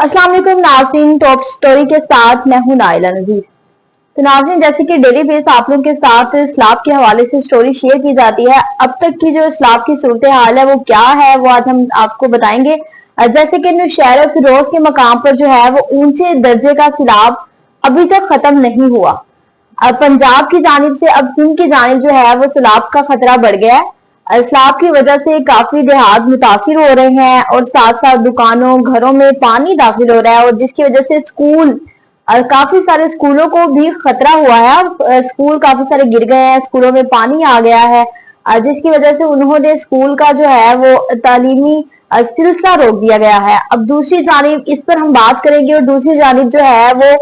अस्सलाम वालेकुम नाज़रीन, टॉप स्टोरी के साथ मैं हूं नाइला नज़ीर। तो नाज़रीन, जैसे कि डेली बेस आप लोगों के साथ इस्लाम के हवाले से स्टोरी शेयर की जाती है। अब तक की जो इस्लाम की सूरत हाल है वो क्या है, वो आज हम आपको बताएंगे। जैसे कि नौशहरा फिरोज के मकाम पर जो है वो ऊंचे दर्जे का सैलाब अभी तक खत्म नहीं हुआ। अब पंजाब की जानिब से अब सिंध की जानिब जो है वो सैलाब का खतरा बढ़ गया है। सैलाब की वजह से काफी देहात मुतासिर हो रहे हैं और साथ साथ दुकानों घरों में पानी दाखिल हो रहा है, और जिसकी वजह से स्कूल काफी सारे स्कूलों को भी खतरा हुआ है और स्कूल काफी सारे गिर गए हैं, स्कूलों में पानी आ गया है, जिसकी वजह से उन्होंने स्कूल का जो है वो तालीमी सिलसिला रोक दिया गया है। अब दूसरी जानिब इस पर हम बात करेंगे, और दूसरी जानिब जो है वो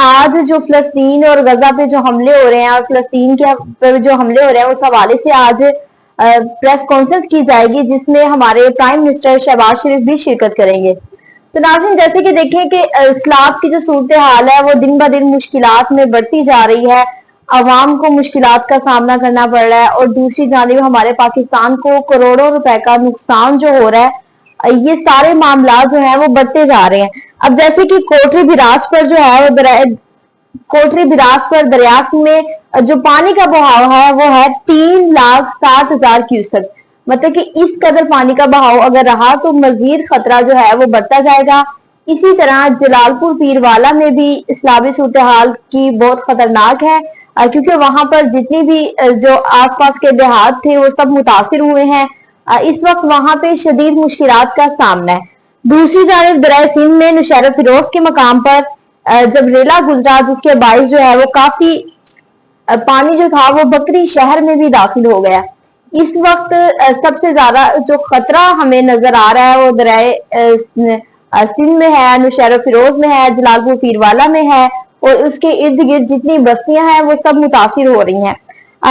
आज जो फलस्तीन और गजा पे जो हमले हो रहे हैं और फलस्तीन के पर जो हमले हो रहे हैं उस हवाले से आज प्रेस कॉन्फ्रेंस की जाएगी, जिसमें हमारे प्राइम मिनिस्टर शहबाज शरीफ भी शिरकत करेंगे। तो नाज़रीन, जैसे कि देखें कि इस्लाम की जो सूरत हाल है वो दिन ब दिन मुश्किलात में बढ़ती जा रही है, आवाम को मुश्किलात का सामना करना पड़ रहा है, और दूसरी जानिब हमारे पाकिस्तान को करोड़ों रुपए का नुकसान जो हो रहा है, ये सारे मामला जो है वो बढ़ते जा रहे हैं। अब जैसे कि कोटरी बिराज पर जो है वो कोटरी बिराज पर दरिया में जो पानी का बहाव है वो है 3,60,000 क्यूसेक। मतलब कि इस कदर पानी का बहाव अगर रहा तो मजीद खतरा जो है वो बढ़ता जाएगा। इसी तरह जलालपुर पीरवाला में भी इस्लामी सूरत हाल की बहुत खतरनाक है, क्योंकि वहां पर जितनी भी जो आसपास के देहात थे वो सब मुतासिर हुए हैं। इस वक्त वहां पे शदीद मुश्किलात का सामना है। दूसरी जानिब दरिया सिंध में नौशहरा फिरोज के मकाम पर जब रेला गुजरा, जिसके बाइस जो है वो काफी पानी जो था वो बकरी शहर में भी दाखिल हो गया। इस वक्त सबसे ज्यादा जो खतरा हमें नजर आ रहा है वो दरिया सिंध में है, नौशहरा फिरोज में है, जलालपुर पीरवाला में है, और उसके इर्द गिर्द जितनी बस्तियां हैं वो सब मुतासिर हो रही हैं।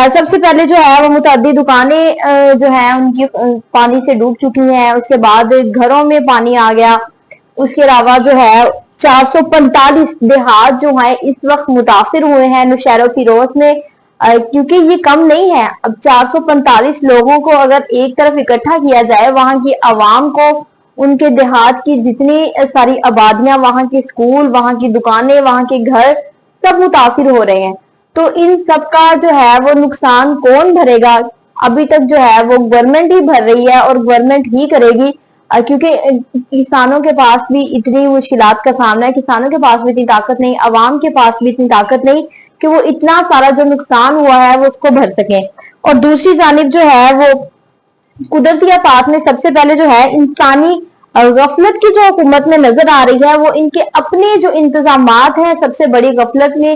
सबसे पहले जो है वो मुतअद्दिद दुकानें जो है उनकी पानी से डूब चुकी हैं, उसके बाद घरों में पानी आ गया। उसके अलावा जो है 445 देहात जो है इस वक्त मुतासिर हुए हैं नौशहरा फिरोज में, क्योंकि ये कम नहीं है। अब 445 लोगों को अगर एक तरफ इकट्ठा किया जाए, वहां की आवाम को, उनके देहात की जितनी सारी आबादियां, वहां के स्कूल, वहां की दुकानें, वहां के घर सब मुतासिर हो रहे हैं, तो इन सब का जो है वो नुकसान कौन भरेगा? अभी तक जो है वो गवर्नमेंट ही भर रही है और गवर्नमेंट ही करेगी, क्योंकि किसानों के पास भी इतनी मुश्किलात का सामना है, किसानों के पास भी इतनी ताकत नहीं, आवाम के पास भी इतनी ताकत नहीं कि वो इतना सारा जो नुकसान हुआ है वो उसको भर सके। और दूसरी जानिब जो है वो कुदरती आफात में सबसे पहले जो है इंसानी गफलत की जो हुकूमत में नजर आ रही है, वो इनके अपने जो इंतजामात हैं सबसे बड़ी गफलत में,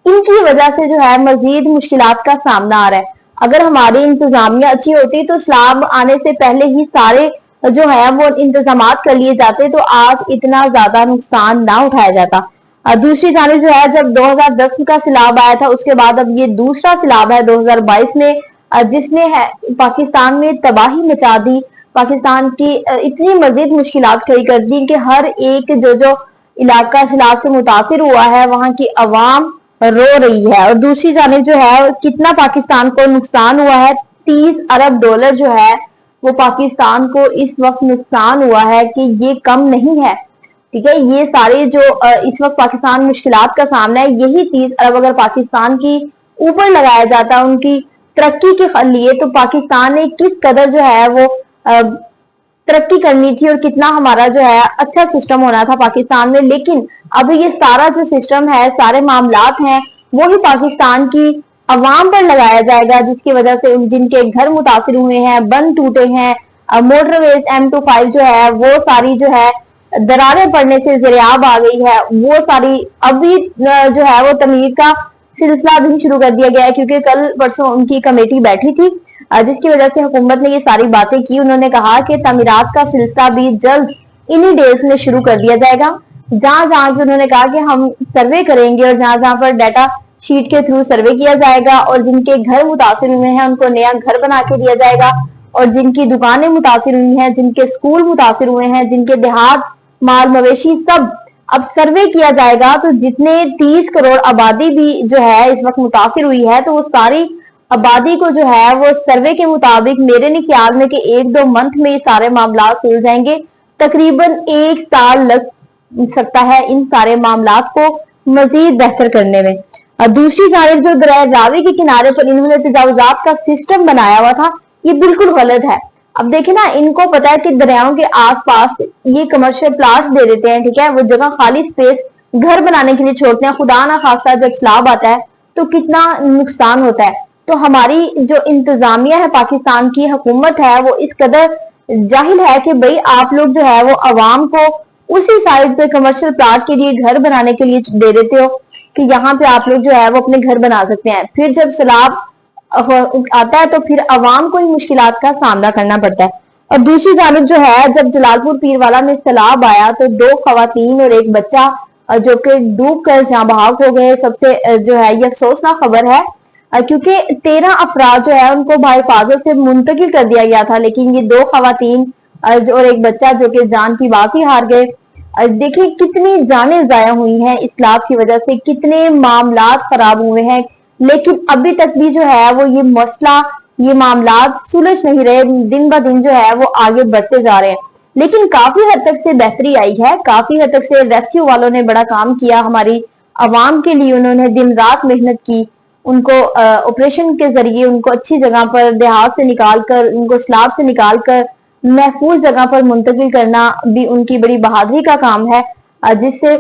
इनकी वजह से जो है मजीद मुश्किलात का सामना आ रहा है। अगर हमारी इंतजामिया अच्छी होती तो सैलाब आने से पहले ही सारे जो है वो इंतजामात कर लिए जाते, तो आज इतना ज्यादा नुकसान ना उठाया जाता। दूसरी जानिब जो है जब 2010 का सैलाब आया था, उसके बाद अब ये दूसरा सैलाब है 2022 में, जिसने है पाकिस्तान में तबाही मचा दी, पाकिस्तान की इतनी मजीद मुश्किलात खड़ी कर दी कि हर एक जो इलाका सैलाब से मुतासिर हुआ है वहां की आवाम रो रही है। और दूसरी जानिब जो है कितना पाकिस्तान को नुकसान हुआ है, 30 अरब डॉलर जो है वो पाकिस्तान को इस वक्त नुकसान हुआ है, कि ये कम नहीं है। ठीक है, ये सारे जो इस वक्त पाकिस्तान मुश्किलात का सामना है, यही 30 अरब अगर पाकिस्तान की ऊपर लगाया जाता उनकी तरक्की के लिए, तो पाकिस्तान ने किस कदर जो है वो तरक्की करनी थी और कितना हमारा जो है अच्छा सिस्टम होना था पाकिस्तान में। लेकिन अभी ये सारा जो सिस्टम है, सारे मामलात हैं, वो ही पाकिस्तान की अवाम पर लगाया जाएगा, जिसकी वजह से जिनके घर मुतासिर हुए हैं, बंद टूटे हैं, मोटरवेज M25 जो है वो सारी जो है दरारें पड़ने से ज़रियाब आ गई है, वो सारी अभी जो है वो तमीर का सिलसिला भी शुरू कर दिया गया है, क्योंकि कल परसों उनकी कमेटी बैठी थी, जिसकी वजह से हुकूमत ने ये सारी बातें की। उन्होंने कहा कि तमीरात का सिलसिला भी जल्द इन्हीं डेज में शुरू कर दिया जाएगा। जहां जहां से उन्होंने कहा कि हम सर्वे करेंगे, और जहां जहां पर डाटा शीट के थ्रू सर्वे किया जाएगा, और जिनके घर मुतासिर हुए हैं उनको नया घर बना के दिया जाएगा, और जिनकी दुकानें मुतासिर हुई हैं, जिनके स्कूल मुतासिर हुए हैं, जिनके देहात माल मवेशी सब अब सर्वे किया जाएगा। तो जितने 30 करोड़ आबादी भी जो है इस वक्त मुतासिर हुई है, तो वो सारी आबादी को जो है वो सर्वे के मुताबिक मेरे नहीं ख्याल में कि 1-2 मंथ में ये सारे मामला सुलझ जाएंगे। तकरीबन 1 साल सकता है इन सारे मामलात को मजीद बेहतर करने में। और दूसरी जानिब जो दरिया रावी के किनारे पर इन्होंने तजावुजात का सिस्टम बनाया हुआ था, ये बिल्कुल गलत है। अब देखे ना, इनको पता है कि दरियाओं के आसपास ये कमर्शियल प्लाट्स दे देते हैं, ठीक है, वो जगह खाली स्पेस घर बनाने के लिए छोड़ते हैं। खुदा ना खास्ता जब सैलाब आता है तो कितना नुकसान होता है। तो हमारी जो इंतजामिया है, पाकिस्तान की हुकूमत है, वो इस कदर जाहिल है कि भाई आप लोग जो है वो अवाम को उसी साइड पे कमर्शियल प्लाट के लिए घर बनाने के लिए दे देते हो कि यहाँ पे आप लोग जो है वो अपने घर बना सकते हैं। फिर जब सैलाब आता है तो फिर अवाम को ही मुश्किलात का सामना करना पड़ता है। और दूसरी जानिब जो है, जब जलालपुर पीरवाला में सैलाब आया तो 2 खवातीन और 1 बच्चा जो कि डूब कर जाँ बहाक हो गए। सबसे जो है ये अफसोसनाक खबर है, क्योंकि 13 अफराद जो है उनको बाहिफाजत से मुंतकिल कर दिया गया था, लेकिन ये 2 खवातीन और 1 बच्चा जो कि जान की बाकी हार गए। देखिए कितनी जानें जाया हुई हैं इस सैलाब की वजह से, कितने मामलात खराब हुए हैं, लेकिन अभी तक भी जो है वो ये मसला, ये मामलात सुलझ नहीं रहे। दिन ब दिन जो है वो आगे बढ़ते जा रहे हैं। लेकिन काफी हद तक से बेहतरी आई है, काफी हद तक से रेस्क्यू वालों ने बड़ा काम किया हमारी अवाम के लिए। उन्होंने दिन रात मेहनत की, उनको ऑपरेशन के जरिए उनको अच्छी जगह पर देहात से निकाल कर, उनको सैलाब से निकाल कर महफूज जगह पर मुंतकिल करना भी उनकी बड़ी बहादुरी का काम है, जिससे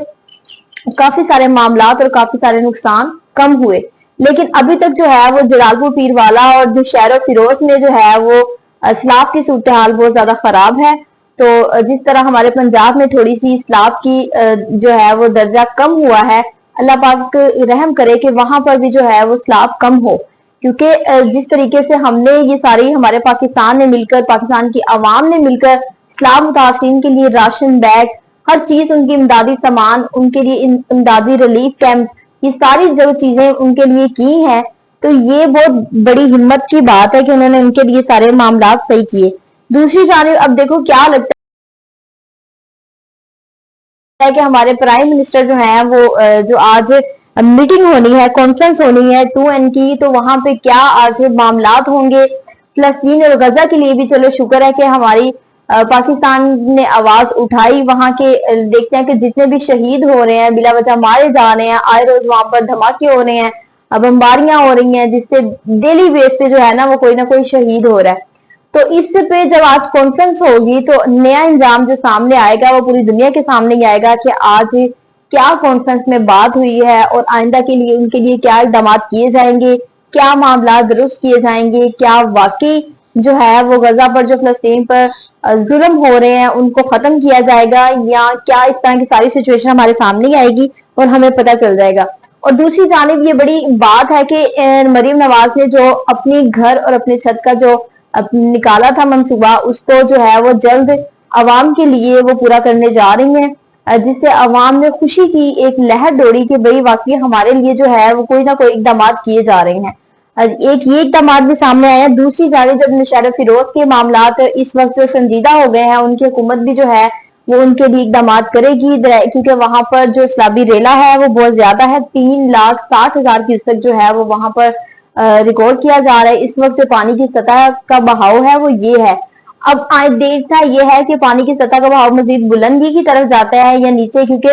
काफी सारे मामलात और काफी सारे नुकसान कम हुए। लेकिन अभी तक जो है वो जलालपुर पीरवाला और नौशहरा फिरोज में जो है वो सैलाब की सूरत हाल बहुत ज्यादा खराब है। तो जिस तरह हमारे पंजाब में थोड़ी सी सैलाब की जो है वो दर्जा कम हुआ है, अल्लाह पाक रहम करे कि वहां पर भी जो है वो सैलाब कम हो। क्योंकि जिस तरीके से हमने ये सारी, हमारे पाकिस्तान ने मिलकर, पाकिस्तान की आवाम ने मिलकर सैलाब मुतासरीन के लिए राशन बैग, हर चीज, उनकी इमदादी सामान, उनके लिए इमदादी रिलीफ कैंप, ये सारी जो चीजें उनके लिए की हैं, तो ये बहुत बड़ी हिम्मत की बात है कि उन्होंने उनके लिए सारे मामला सही किए। दूसरी जानिब अब देखो क्या लगता है कि हमारे प्राइम मिनिस्टर जो है वो जो आज मीटिंग होनी है, कॉन्फ्रेंस होनी है 2N की, तो वहां पे क्या आज मामलात होंगे फलस्तीन और गजा के लिए भी। चलो शुक्र है कि हमारी पाकिस्तान ने आवाज उठाई। वहां के देखते हैं कि जितने भी शहीद हो रहे हैं, बिला वजह मारे जा रहे हैं, आए रोज वहां पर धमाके हो रहे हैं, बमबारियां हो रही हैं, जिससे डेली बेस पे जो है ना वो कोई ना कोई शहीद हो रहा है। तो इस पे जब आज कॉन्फ्रेंस होगी तो नया इंजाम जो सामने आएगा वो पूरी दुनिया के सामने ही आएगा कि आज क्या कॉन्फ्रेंस में बात हुई है और आइंदा के लिए उनके लिए क्या इकदाम किए जाएंगे, क्या मामला दुरुस्त किए जाएंगे, क्या वाकई जो है वो गजा पर, जो फलस्तीन पर जुल्म हो रहे हैं, उनको खत्म किया जाएगा, या क्या इस तरह की सारी सिचुएशन हमारे सामने ही आएगी और हमें पता चल जाएगा। और दूसरी जानिब ये बड़ी बात है कि मरीम नवाज ने जो अपनी घर और अपने छत का जो निकाला था मंसूबा, उसको जो है वो जल्द अवाम के लिए वो पूरा करने जा रही हैं, जिससे अवाम ने खुशी की एक लहर दौड़ी कि भाई वाकई हमारे लिए जो है वो कोई ना कोई इकदाम किए जा रहे हैं। एक ये इकदाम भी सामने आया। दूसरी जानिब जब नौशहरा फिरोज के मामला इस वक्त जो संजीदा हो गए हैं, उनकी हुकूमत भी जो है वो उनके लिए इकदाम करेगी, क्योंकि वहां पर जो सैलाबी रेला है वो बहुत ज्यादा है। 3,60,000 क्यूसेक जो है वो वहां पर रिकॉर्ड किया जा रहा है। इस वक्त जो पानी की सतह का बहाव है वो ये है। अब देखना ये है कि पानी की सतह का बहाव मजीद बुलंदी की तरफ जाता है या नीचे, क्योंकि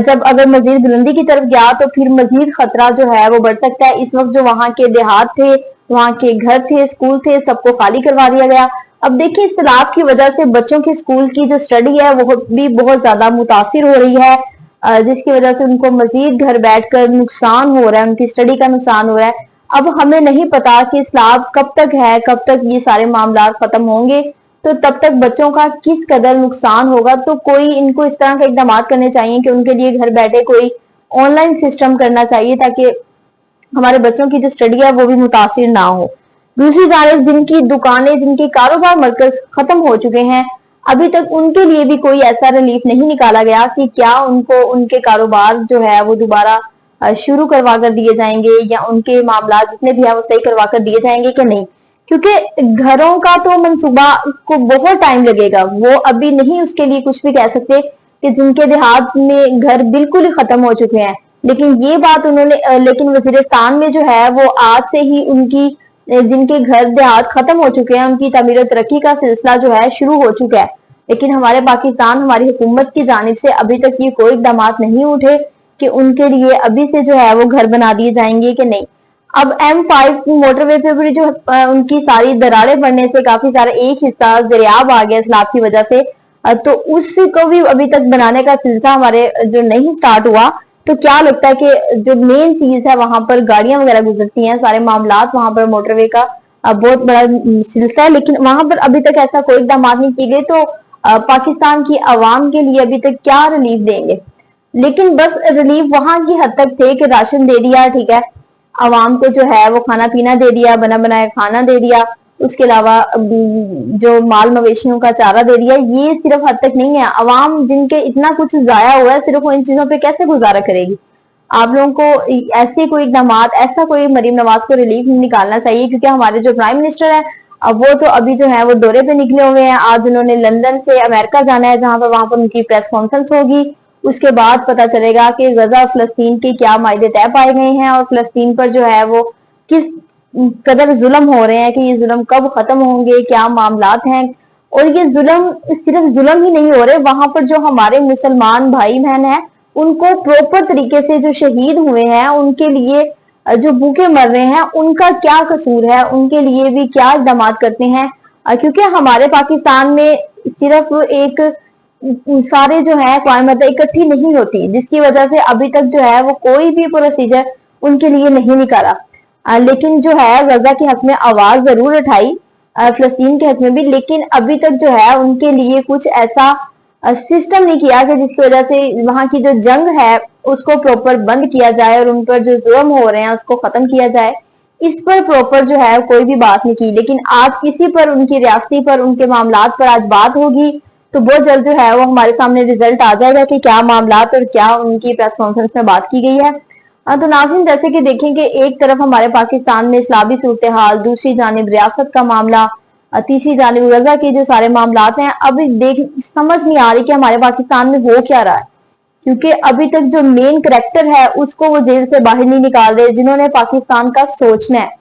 जब अगर मजीद बुलंदी की तरफ गया तो फिर मजीद खतरा जो है वो बढ़ सकता है। इस वक्त जो वहां के देहात थे, वहां के घर थे, स्कूल थे, सबको खाली करवा दिया गया। अब देखिए इस सैलाब की वजह से बच्चों की स्कूल की जो स्टडी है वो भी बहुत ज्यादा मुतासिर हो रही है, जिसकी वजह से उनको मजीद घर बैठकर नुकसान हो रहा है, उनकी स्टडी का नुकसान हो रहा है। अब हमें नहीं पता कि सैलाब कब तक है, कब तक ये सारे मामला खत्म होंगे, तो तब तक बच्चों का किस कदर नुकसान होगा। तो कोई इनको इस तरह के इकदाम करने चाहिए कि उनके लिए घर बैठे कोई ऑनलाइन सिस्टम करना चाहिए, ताकि हमारे बच्चों की जो स्टडी है वो भी मुतासिर ना हो। दूसरी जानिब जिनकी दुकानें, जिनके कारोबार मरकज खत्म हो चुके हैं, अभी तक उनके लिए भी कोई ऐसा रिलीफ नहीं निकाला गया कि क्या उनको उनके कारोबार जो है वो दोबारा शुरू करवा कर दिए जाएंगे, या उनके मामला जितने भी है वो सही करवा कर दिए जाएंगे कि नहीं। क्योंकि घरों का तो मंसूबा को बहुत टाइम लगेगा, वो अभी नहीं उसके लिए कुछ भी कह सकते कि जिनके देहात में घर बिल्कुल ही खत्म हो चुके हैं। लेकिन ये बात उन्होंने लेकिन वजीरिस्तान में जो है वो आज से ही उनकी जिनके घर देहात खत्म हो चुके हैं उनकी तमीर और तरक्की का सिलसिला जो है शुरू हो चुका है। لیکن ہمارے پاکستان ہماری حکومت کی جانب سے ابھی تک یہ کوئی اقدامات نہیں اٹھے کہ ان کے لیے ابھی سے جو ہے وہ گھر بنا دیے جائیں گے کہ نہیں۔ اب M5 موٹر وے پہ بھی جو ان کی ساری دراڑیں پڑنے سے کافی سارا ایک حصہ دریاب آ گیا سیلاب کی وجہ سے، تو اس کو بھی ابھی تک بنانے کا سلسلہ ہمارے جو نہیں سٹارٹ ہوا۔ تو کیا لگتا ہے کہ جو مین چیز ہے وہاں پر گاڑیاں وغیرہ گزرتی ہیں، سارے معاملات وہاں پر موٹر وے کا بہت بڑا سلسلہ ہے، لیکن وہاں پر ابھی تک ایسا کوئی اقدامات نہیں کیے گئے، تو پاکستان کی عوام کے لیے ابھی تک کیا ریلیف دیں گے؟ لیکن بس ریلیف وہاں کی حد تک تھے کہ راشن دے دیا، ٹھیک ہے، عوام کو جو ہے وہ کھانا پینا دے دیا، بنا بنایا کھانا دے دیا، اس کے علاوہ جو مال مویشیوں کا چارہ دے دیا، یہ صرف حد تک نہیں ہے۔ عوام جن کے اتنا کچھ ضائع ہوا ہے، صرف وہ ان چیزوں پہ کیسے گزارا کرے گی؟ آپ لوگوں کو ایسے کوئی اقدامات، ایسا کوئی مریم نواز کو ریلیف نکالنا چاہیے، کیونکہ ہمارے جو پرائم منسٹر ہیں اب وہ تو ابھی جو ہے وہ دورے پہ نکلے ہوئے ہیں۔ آج انہوں نے لندن سے امریکہ جانا ہے، جہاں پر وہاں پر ان کی پریس کانفرنس ہوگی، اس کے بعد پتا چلے گا کہ غزہ اور فلسطین کے کیا معاہدے طے پائے گئے ہیں، اور فلسطین پر جو ہے وہ کس قدر ظلم ہو رہے ہیں، کہ یہ ظلم کب ختم ہوں گے، کیا معاملات ہیں۔ اور یہ ظلم صرف ظلم ہی نہیں ہو رہے، وہاں پر جو ہمارے مسلمان بھائی بہن ہیں ان کو پروپر طریقے سے جو شہید ہوئے ہیں، ان کے لیے جو بھوکے مر رہے ہیں، ان کا کیا قصور ہے، ان کے لیے بھی کیا اقدامات کرتے ہیں؟ کیونکہ ہمارے پاکستان میں صرف ایک سارے جو ہے قوم اکٹھی نہیں ہوتی، جس کی وجہ سے ابھی تک جو ہے وہ کوئی بھی پروسیجر ان کے لیے نہیں نکالا، لیکن جو ہے غزہ کے حق میں آواز ضرور اٹھائی، فلسطین کے حق میں بھی، لیکن ابھی تک جو ہے ان کے لیے کچھ ایسا سسٹم نہیں کیا کہ جس کی وجہ سے وہاں کی جو جنگ ہے اس کو پروپر بند کیا جائے، اور ان پر جو ظلم ہو رہے ہیں اس کو ختم کیا جائے۔ اس پر پروپر جو ہے کوئی بھی بات نہیں کی، لیکن آج کسی پر، ان کی ریاستی پر، ان کے معاملات پر آج بات ہوگی، تو بہت جلد جو ہے وہ ہمارے سامنے رزلٹ آ جائے گا کہ کیا معاملات اور کیا ان کی پریس کانفرنس میں بات کی گئی ہے۔ تو ناظرین، جیسے کہ دیکھیں کہ ایک طرف ہمارے پاکستان میں اسلامی صورتحال، دوسری جانب ریاست کا معاملہ، تیسری جانب غزہ کے جو سارے معاملات ہیں، اب سمجھ نہیں آ رہی کہ ہمارے پاکستان میں ہو کیا رہا ہے، کیونکہ ابھی تک جو مین کریکٹر ہے اس کو وہ جیل سے باہر نہیں نکال رہے، جنہوں نے پاکستان کا سوچنا ہے۔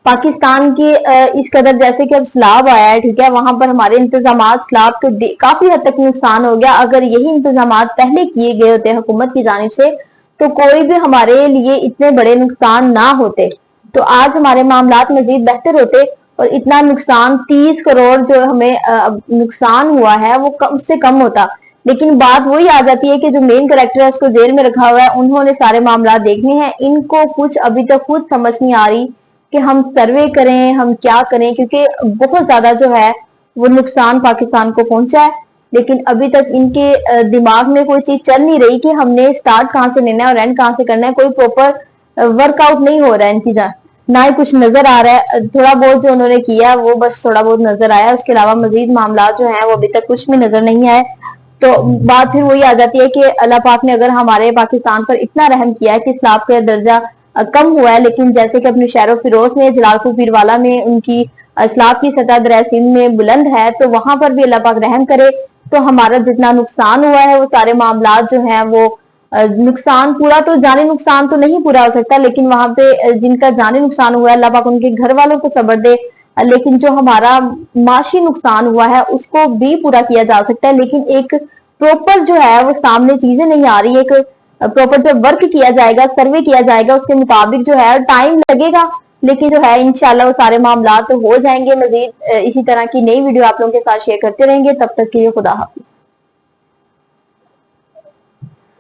پاکستان کی اس قدر جیسے کہ اب سیلاب آیا ہے، ٹھیک ہے، وہاں پر ہمارے انتظامات، سیلاب تو کافی حد تک نقصان ہو گیا، اگر یہی انتظامات پہلے کیے گئے ہوتے حکومت کی جانب سے تو کوئی بھی ہمارے لیے اتنے بڑے نقصان نہ ہوتے، تو آج ہمارے معاملات مزید بہتر ہوتے، اور اتنا نقصان 30 کروڑ جو ہمیں نقصان ہوا ہے وہ اس سے کم ہوتا۔ لیکن بات وہی آ جاتی ہے کہ جو مین کریکٹر ہے اس کو جیل میں رکھا ہوا ہے، انہوں نے سارے معاملات دیکھنے ہیں، ان کو کچھ ابھی تک خود سمجھ نہیں آ رہی کہ ہم سروے کریں، ہم کیا کریں، کیونکہ بہت زیادہ جو ہے وہ نقصان پاکستان کو پہنچا ہے، لیکن ابھی تک ان کے دماغ میں کوئی چیز چل نہیں رہی کہ ہم نے سٹارٹ کہاں سے لینا ہے اور اینڈ کہاں سے کرنا ہے۔ کوئی پروپر ورک آؤٹ نہیں ہو رہا ہے ان کی نہ ہی کچھ نظر آ رہا ہے، تھوڑا بہت جو انہوں نے کیا وہ بس تھوڑا بہت نظر آیا، اس کے علاوہ مزید معاملات جو ہیں وہ ابھی تک کچھ بھی نظر نہیں آئے۔ تو بات پھر وہی آ جاتی ہے کہ اللہ پاک نے اگر ہمارے پاکستان پر اتنا رحم کیا ہے کہ سیلاب کا درجہ کم ہوا ہے، لیکن جیسے کہ اپنے شہر و فیروز میں، جلال پور پیروالا میں ان کی سیلاب کی سطح دریائے سندھ میں بلند ہے، تو وہاں پر بھی اللہ پاک رحم کرے، تو ہمارا جتنا نقصان ہوا ہے وہ سارے معاملات جو ہیں وہ نقصان پورا تو جانی نقصان تو نہیں پورا ہو سکتا، لیکن وہاں پہ جن کا جانی نقصان ہوا ہے اللہ پاک ان کے گھر والوں کو صبر دے، لیکن جو ہمارا معاشی نقصان ہوا ہے اس کو بھی پورا کیا جا سکتا ہے، لیکن ایک پروپر جو ہے وہ سامنے چیزیں نہیں آ رہی، ایک پروپر جو ورک کیا جائے گا، سروے کیا جائے گا، اس کے مطابق جو ہے ٹائم لگے گا، لیکن جو ہے انشاءاللہ وہ سارے معاملات تو ہو جائیں گے۔ مزید اسی طرح کی نئی ویڈیو آپ لوگوں کے ساتھ شیئر کرتے رہیں گے، تب تک کے لیے خدا حافظ۔